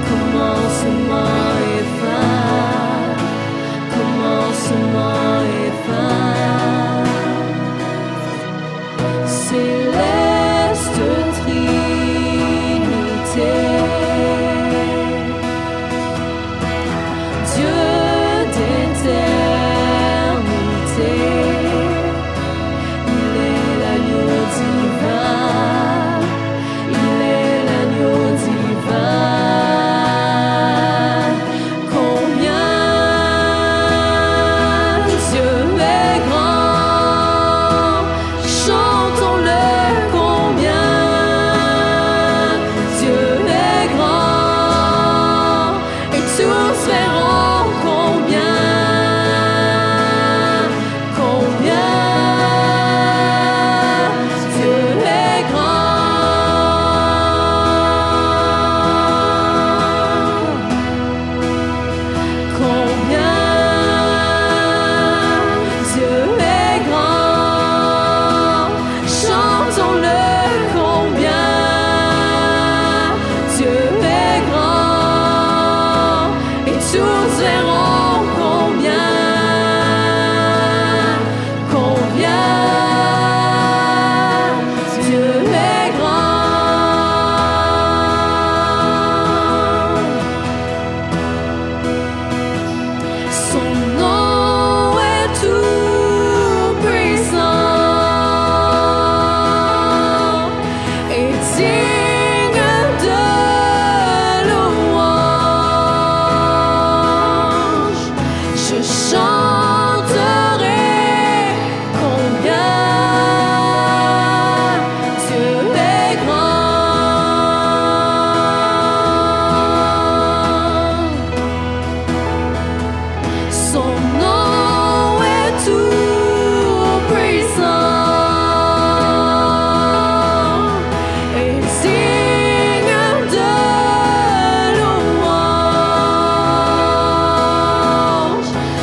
Comment tous verront combien Dieu est grand. Son nom est tout puissant et digne de louange. Je chanterai combien Dieu est grand. Son nom est tout puissant et digne de louange.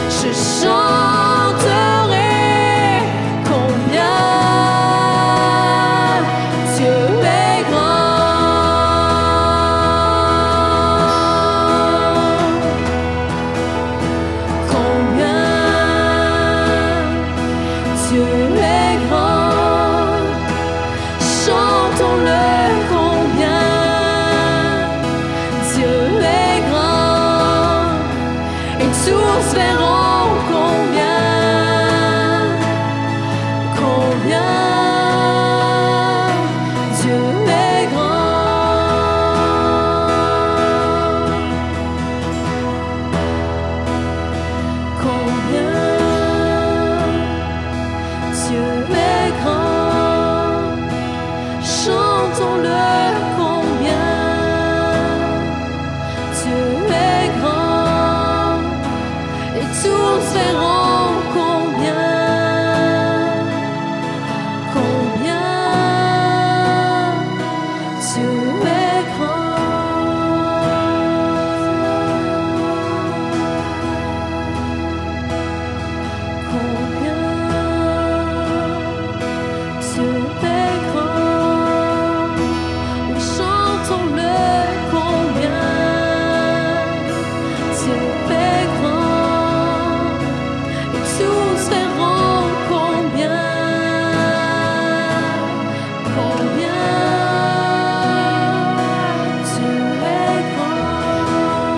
Je chanterai combien Dieu est grand. Combien Dieu est grand. Chantons-le combien Dieu est grand. Et tous verront combien Dieu est grand. Combien Dieu est grand. Chantons-le combien Dieu est grand. Et tous verront combien Dieu est grand. Combien Dieu est grand. Oui, chantons-le combien Dieu est grand. Et tous verront combien Dieu est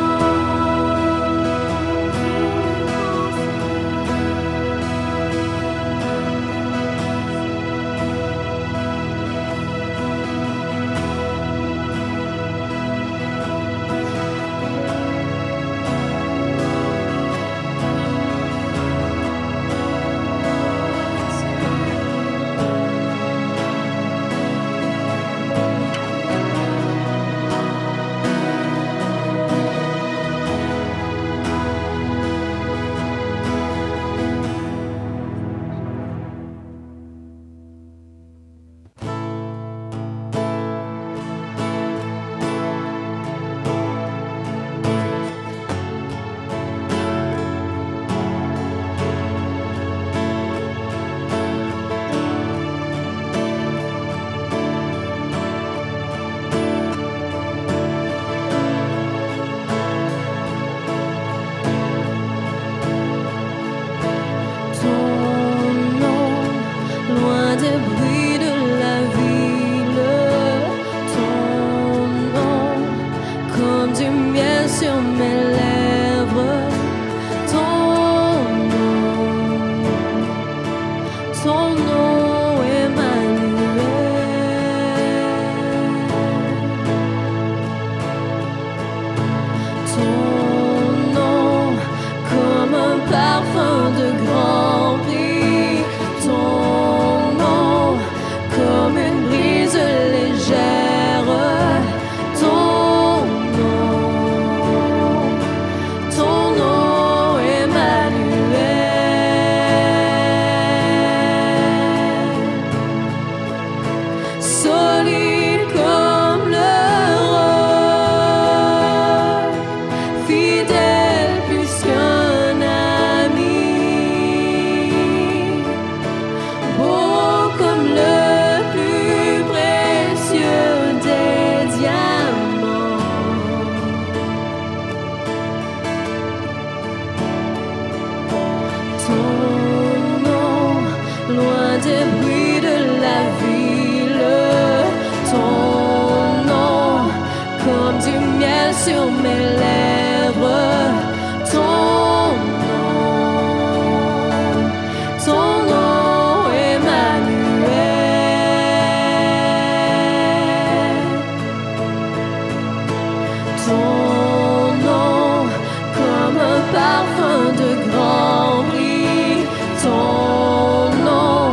sur mes lèvres. Ton nom, Emmanuel. Ton nom, comme un parfum de grand prix. Ton nom,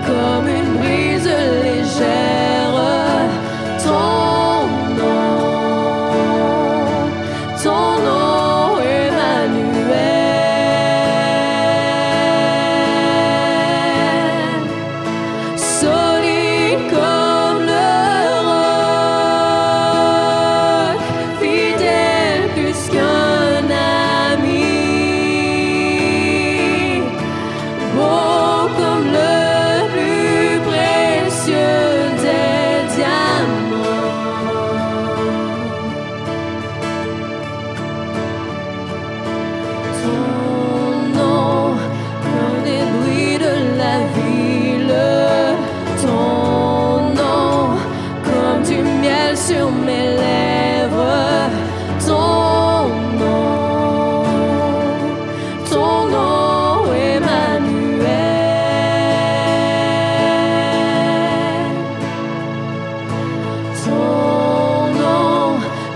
comme une brise légère. Ton nom, Emmanuel. Solide comme le roc, fidèle plus qu'un ami, beau comme le plus précieux des diamants. Ton nom, comme des bruits de la ville. Ton nom, comme du miel sur mes lèvres. Ton nom, Emmanuel. Ton nom,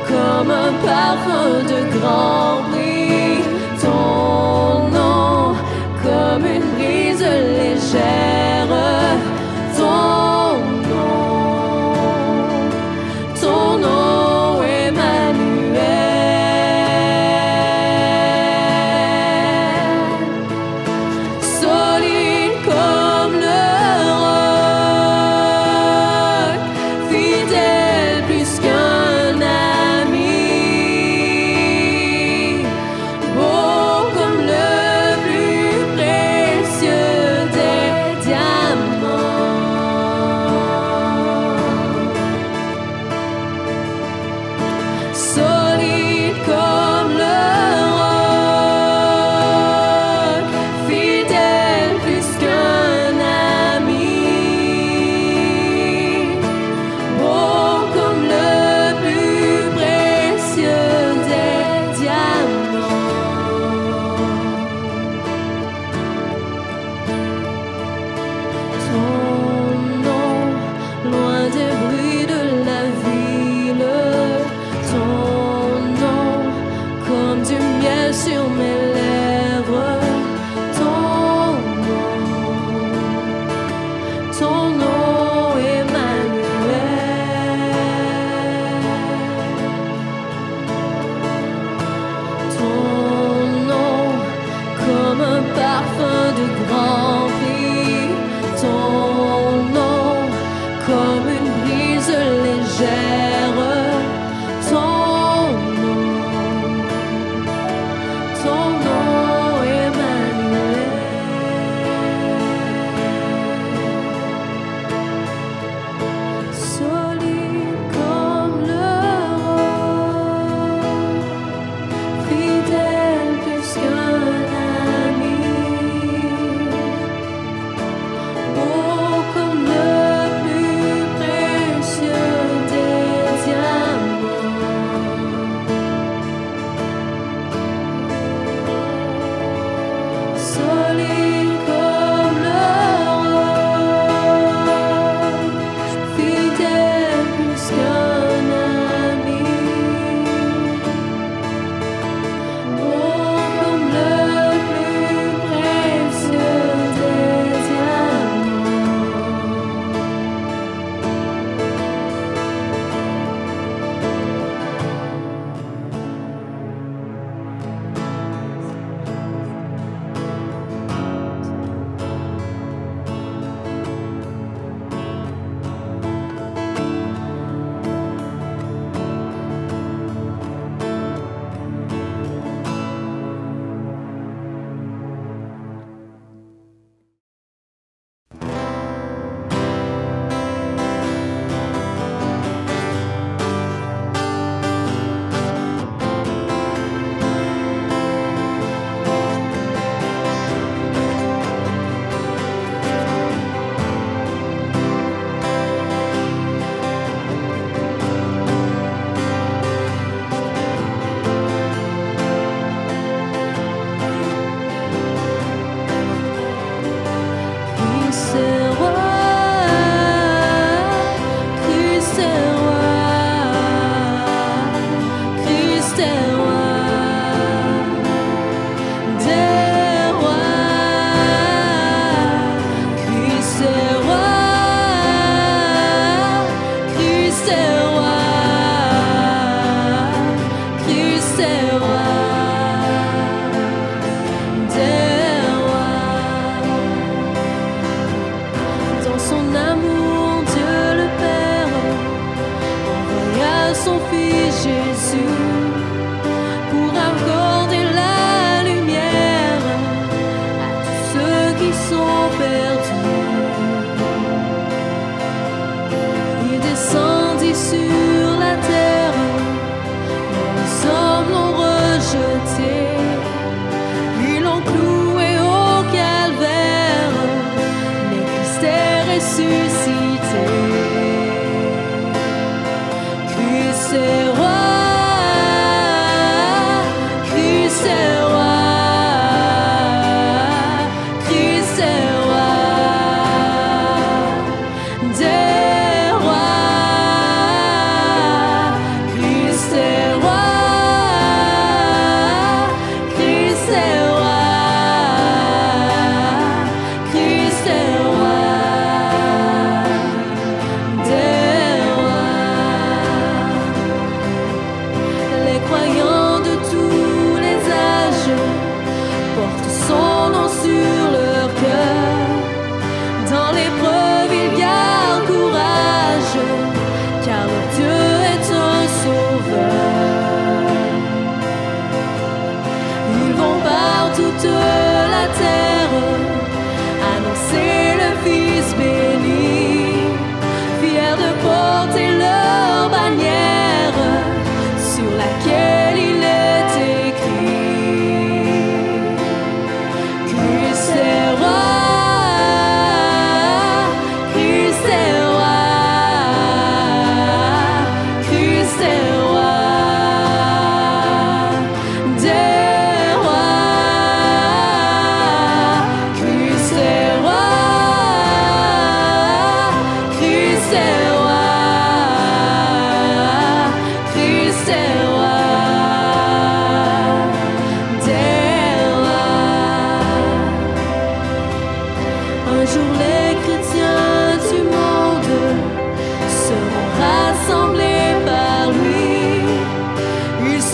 comme un parfum de grand prix. Ton nom, comme une brise légère. Ton nom, Emmanuel. Solide comme le roc, fidèle plus qu'un ami,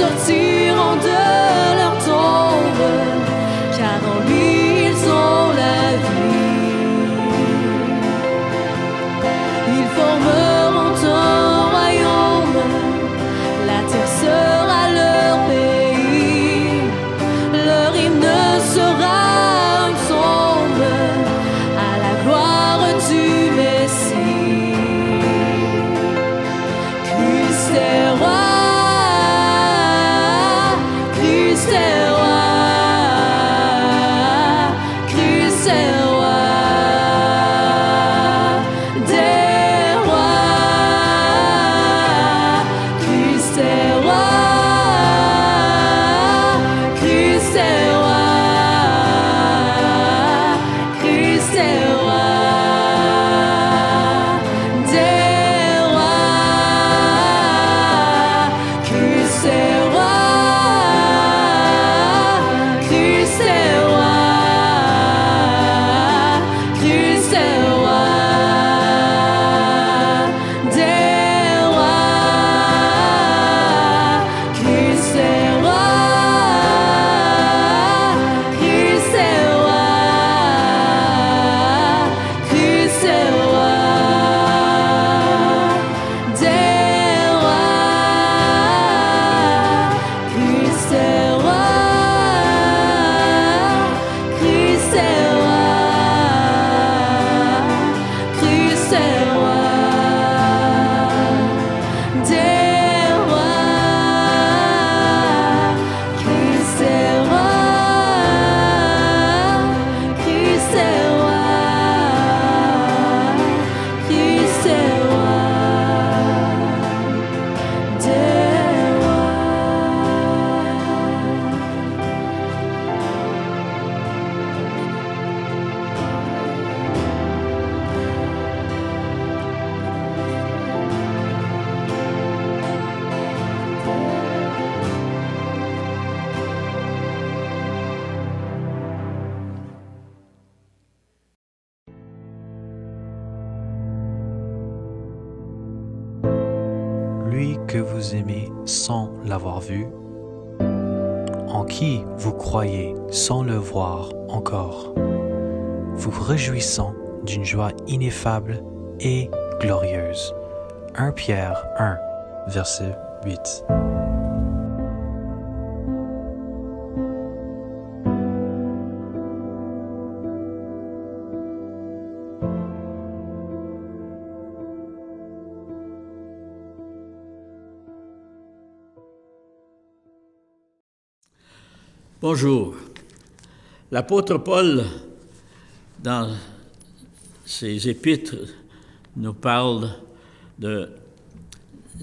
sortiront de leur tombe, car en lui ils ont la vie. Ils formeront un royaume, la terre sera leur pays. Leur hymne sera un psaume à la gloire du Messie. Christ est roi, Christ est roi, Christ est roi des rois. Christ est roi, Christ est roi, Christ est roi des rois. Christ est roi, Christ est roi, Christ est roi des rois. Christ est roi, Christ est roi, Christ est roi des rois. Christ est roi, Christ est roi, Christ est roi des rois. Christ est roi, Christ est roi, Christ est roi des rois. Lui que vous aimez sans l'avoir vu, en qui vous croyez sans le voir encore, vous réjouissant d'une joie ineffable et glorieuse. 1 Pierre 1, verset 8. Bonjour. L'apôtre Paul, dans ses épîtres, nous parle de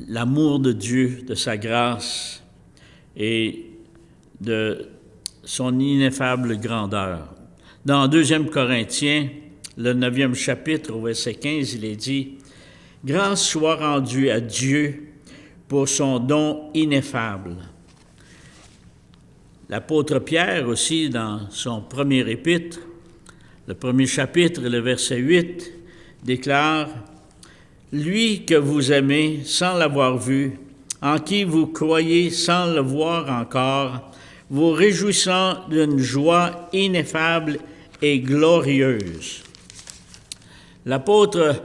l'amour de Dieu, de sa grâce et de son ineffable grandeur. Dans 2 Corinthiens, le 9e chapitre, au verset 15, il est dit « Grâce soit rendue à Dieu pour son don ineffable. » L'apôtre Pierre aussi, dans son premier épître, le premier chapitre, le verset 8, déclare « Lui que vous aimez sans l'avoir vu, en qui vous croyez sans le voir encore, vous réjouissant d'une joie ineffable et glorieuse. » L'apôtre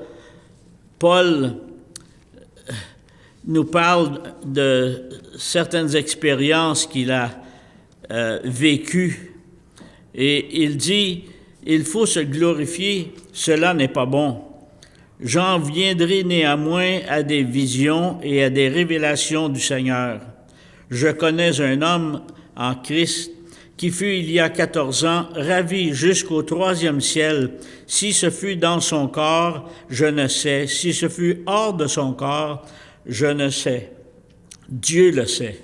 Paul nous parle de certaines expériences qu'il a vécues et il dit « Il faut se glorifier, cela n'est pas bon. J'en viendrai néanmoins à des visions et à des révélations du Seigneur. Je connais un homme en Christ qui fut il y a 14 ans ravi jusqu'au 3e ciel. Si ce fut dans son corps, je ne sais. Si ce fut hors de son corps, je ne sais. Dieu le sait.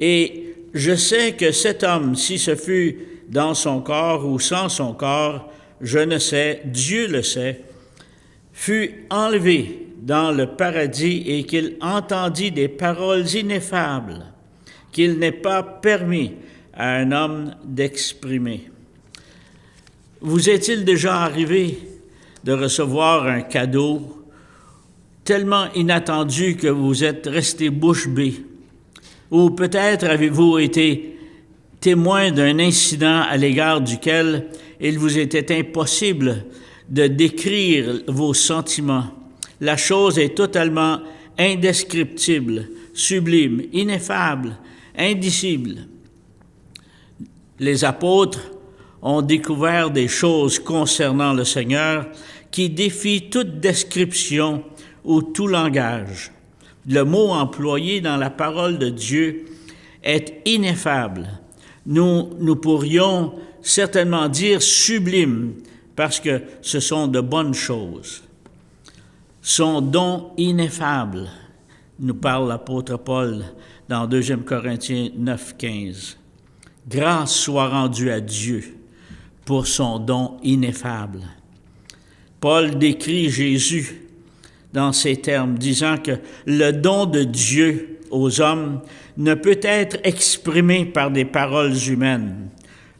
Et je sais que cet homme, si ce fut dans son corps ou sans son corps, je ne sais, Dieu le sait, fut enlevé dans le paradis et qu'il entendit des paroles ineffables qu'il n'est pas permis à un homme d'exprimer. Vous est-il déjà arrivé de recevoir un cadeau tellement inattendu que vous êtes resté bouche bée? Ou peut-être avez-vous été témoin d'un incident à l'égard duquel il vous était impossible de décrire vos sentiments. La chose est totalement indescriptible, sublime, ineffable, indicible. Les apôtres ont découvert des choses concernant le Seigneur qui défient toute description ou tout langage. Le mot employé dans la parole de Dieu est ineffable. Nous pourrions certainement dire sublime, parce que ce sont de bonnes choses. Son don ineffable, nous parle l'apôtre Paul dans 2 Corinthiens 9, 15. Grâce soit rendue à Dieu pour son don ineffable. Paul décrit Jésus dans ces termes, disant que le don de Dieu aux hommes ne peut être exprimé par des paroles humaines.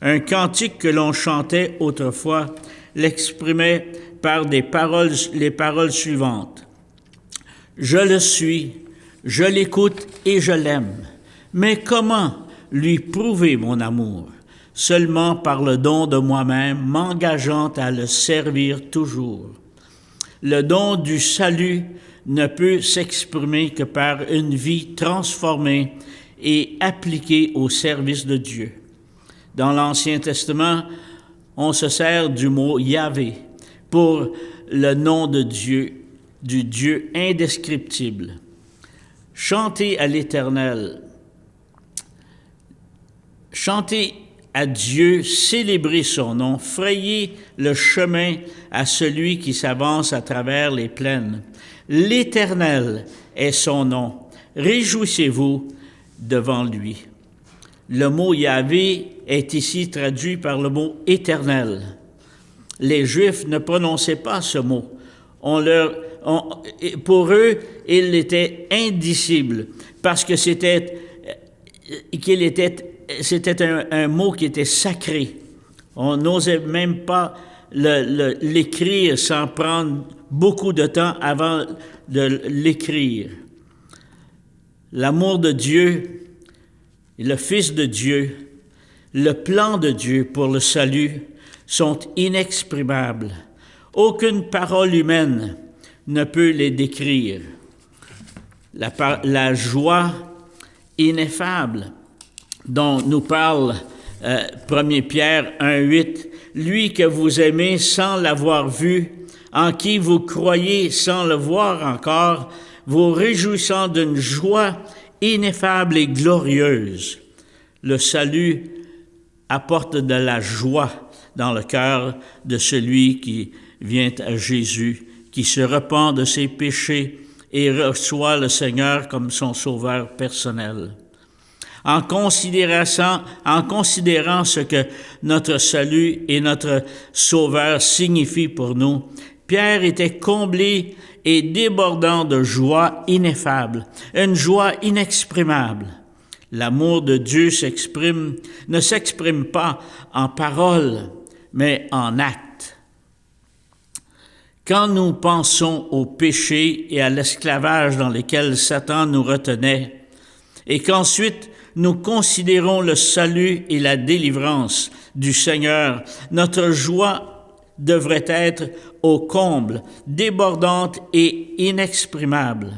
Un cantique que l'on chantait autrefois l'exprimait par les paroles suivantes. Je le suis, je l'écoute et je l'aime. Mais comment lui prouver mon amour? Seulement par le don de moi-même, m'engageant à le servir toujours. Le don du salut ne peut s'exprimer que par une vie transformée et appliquée au service de Dieu. Dans l'Ancien Testament, on se sert du mot Yahvé pour le nom de Dieu, du Dieu indescriptible. Chantez à l'Éternel, chantez à Dieu, célébrez son nom, frayez le chemin à celui qui s'avance à travers les plaines. L'Éternel est son nom, réjouissez-vous devant lui. Le mot Yahvé est ici traduit par le mot éternel. Les Juifs ne prononçaient pas ce mot. Pour eux, il était indicible parce que c'était un mot qui était sacré. On n'osait même pas l'écrire sans prendre beaucoup de temps avant de l'écrire. L'amour de Dieu, le Fils de Dieu, le plan de Dieu pour le salut sont inexprimables. Aucune parole humaine ne peut les décrire. La joie ineffable dont nous parle 1 Pierre 1,8, « Lui que vous aimez sans l'avoir vu, en qui vous croyez sans le voir encore, vous réjouissant d'une joie ineffable et glorieuse. » Le salut apporte de la joie dans le cœur de celui qui vient à Jésus, qui se repent de ses péchés et reçoit le Seigneur comme son sauveur personnel. En considérant ce que notre salut et notre sauveur signifient pour nous, Pierre était comblé et débordant de joie ineffable, une joie inexprimable. L'amour de Dieu ne s'exprime pas en paroles, mais en actes. Quand nous pensons au péché et à l'esclavage dans lesquels Satan nous retenait, et qu'ensuite nous considérons le salut et la délivrance du Seigneur, notre joie devrait être au comble, débordante et inexprimable.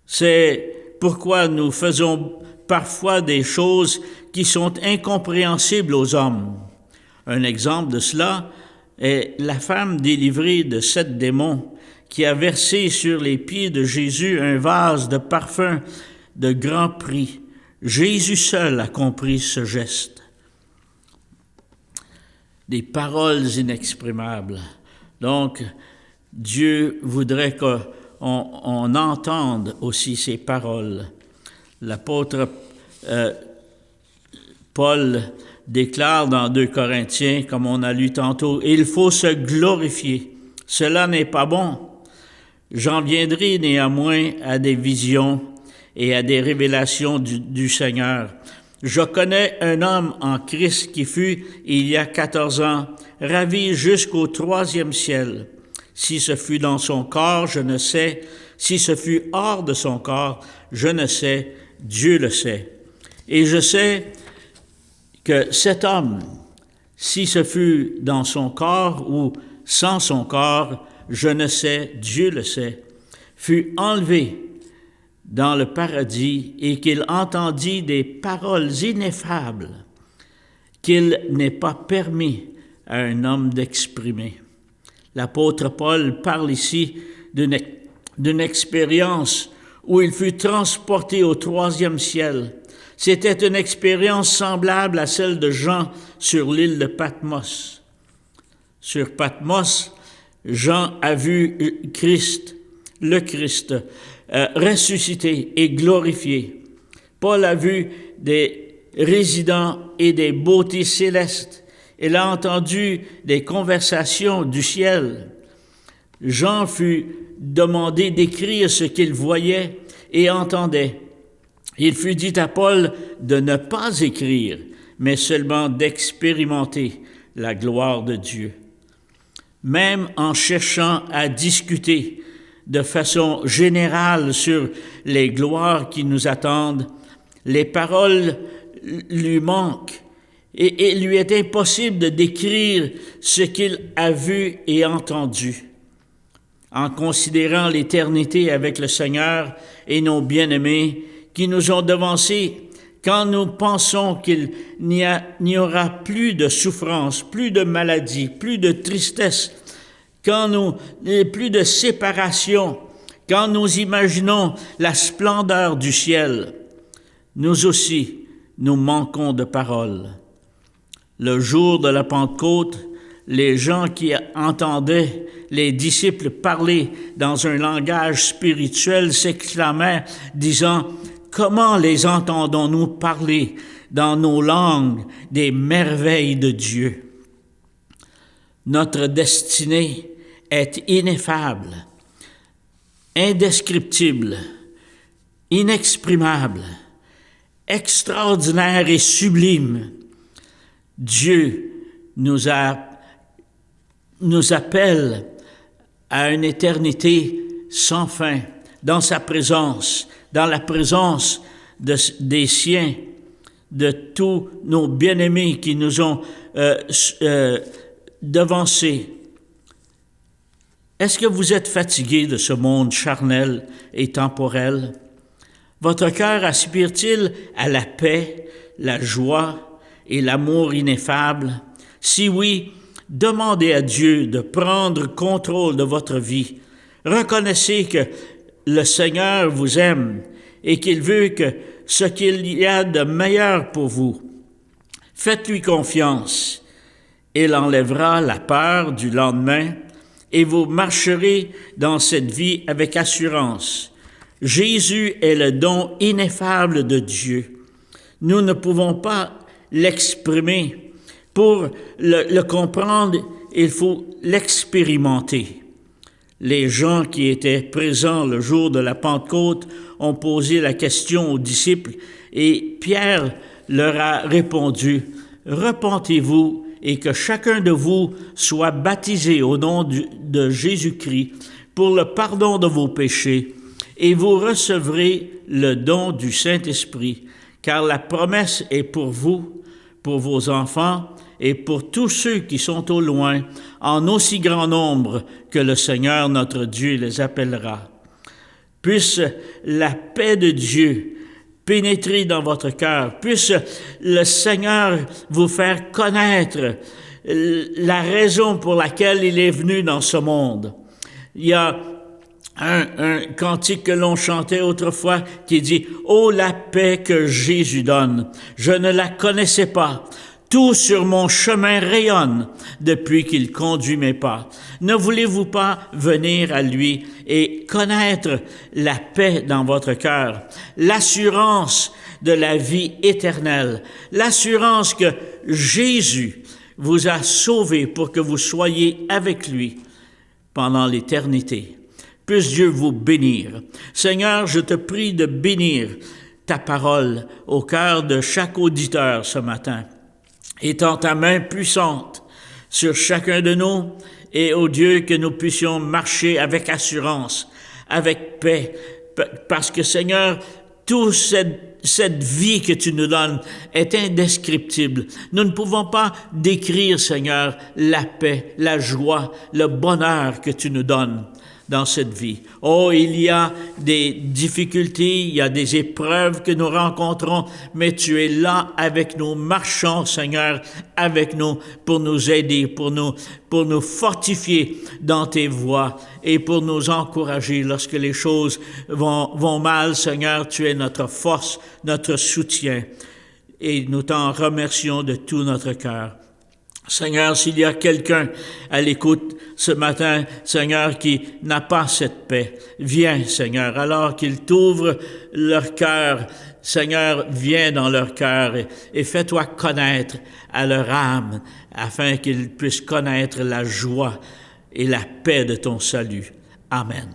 C'est pourquoi nous faisons parfois des choses qui sont incompréhensibles aux hommes. Un exemple de cela est la femme délivrée de 7 démons qui a versé sur les pieds de Jésus un vase de parfum de grand prix. Jésus seul a compris ce geste. Des paroles inexprimables. Donc, Dieu voudrait qu'on entende aussi ces paroles. L'apôtre Paul déclare dans 2 Corinthiens, comme on a lu tantôt, « Il faut se glorifier. Cela n'est pas bon. J'en viendrai néanmoins à des visions et à des révélations du Seigneur. Je connais un homme en Christ qui fut, il y a 14 ans, ravi jusqu'au 3e ciel. Si ce fut dans son corps, je ne sais. Si ce fut hors de son corps, je ne sais. Dieu le sait. Et je sais que cet homme, si ce fut dans son corps ou sans son corps, je ne sais, Dieu le sait, fut enlevé dans le paradis et qu'il entendit des paroles ineffables qu'il n'est pas permis à un homme d'exprimer. L'apôtre Paul parle ici d'une expérience où il fut transporté au 3e ciel. C'était une expérience semblable à celle de Jean sur l'île de Patmos. Sur Patmos, Jean a vu le Christ, ressuscité et glorifié. Paul a vu des résidents et des beautés célestes. Il a entendu des conversations du ciel. Jean fut demandé d'écrire ce qu'il voyait et entendait. Il fut dit à Paul de ne pas écrire, mais seulement d'expérimenter la gloire de Dieu. Même en cherchant à discuter de façon générale sur les gloires qui nous attendent, les paroles lui manquent et il lui est impossible de décrire ce qu'il a vu et entendu. En considérant l'éternité avec le Seigneur et nos bien-aimés qui nous ont devancés, quand nous pensons qu'il n'y aura plus de souffrance, plus de maladie, plus de tristesse, plus de séparation, quand nous imaginons la splendeur du ciel, nous aussi, nous manquons de paroles. Le jour de la Pentecôte, les gens qui entendaient les disciples parler dans un langage spirituel s'exclamaient, disant « Comment les entendons-nous parler dans nos langues des merveilles de Dieu ?» Notre destinée est ineffable, indescriptible, inexprimable, extraordinaire et sublime. Dieu nous appelle à une éternité sans fin, dans sa présence, dans la présence des siens, de tous nos bien-aimés qui nous ont devancés. Est-ce que vous êtes fatigué de ce monde charnel et temporel? Votre cœur aspire-t-il à la paix, la joie et l'amour ineffable? Si oui, demandez à Dieu de prendre contrôle de votre vie. Reconnaissez que le Seigneur vous aime et qu'il veut que ce qu'il y a de meilleur pour vous. Faites-lui confiance. Il enlèvera la peur du lendemain et vous marcherez dans cette vie avec assurance. Jésus est le don ineffable de Dieu. Nous ne pouvons pas l'exprimer. Pour le comprendre, il faut l'expérimenter. Les gens qui étaient présents le jour de la Pentecôte ont posé la question aux disciples et Pierre leur a répondu « Repentez-vous et que chacun de vous soit baptisé au nom de Jésus-Christ pour le pardon de vos péchés et vous recevrez le don du Saint-Esprit, car la promesse est pour vous, pour vos enfants et pour tous ceux qui sont au loin, en aussi grand nombre que le Seigneur notre Dieu les appellera. Puisse la paix de Dieu pénétrer dans votre cœur, puisse le Seigneur vous faire connaître la raison pour laquelle il est venu dans ce monde. Il y a un cantique que l'on chantait autrefois qui dit « Oh, la paix que Jésus donne, je ne la connaissais pas. Tout sur mon chemin rayonne depuis qu'il conduit mes pas. » Ne voulez-vous pas venir à lui et connaître la paix dans votre cœur, l'assurance de la vie éternelle, l'assurance que Jésus vous a sauvé pour que vous soyez avec lui pendant l'éternité. Puisse Dieu vous bénir. Seigneur, je te prie de bénir ta parole au cœur de chaque auditeur ce matin. Étends ta main puissante sur chacun de nous et, ô Dieu, que nous puissions marcher avec assurance, avec paix, parce que, Seigneur, toute cette vie que tu nous donnes est indescriptible. Nous ne pouvons pas décrire, Seigneur, la paix, la joie, le bonheur que tu nous donnes dans cette vie. Oh, il y a des difficultés, il y a des épreuves que nous rencontrons, mais tu es là avec nous, marchons, Seigneur, avec nous pour nous aider, pour nous fortifier dans tes voies et pour nous encourager lorsque les choses vont mal. Seigneur, tu es notre force, notre soutien, et nous t'en remercions de tout notre cœur. Seigneur, s'il y a quelqu'un à l'écoute ce matin, Seigneur, qui n'a pas cette paix, viens, Seigneur, alors qu'ils t'ouvrent leur cœur. Seigneur, viens dans leur cœur et fais-toi connaître à leur âme, afin qu'ils puissent connaître la joie et la paix de ton salut. Amen.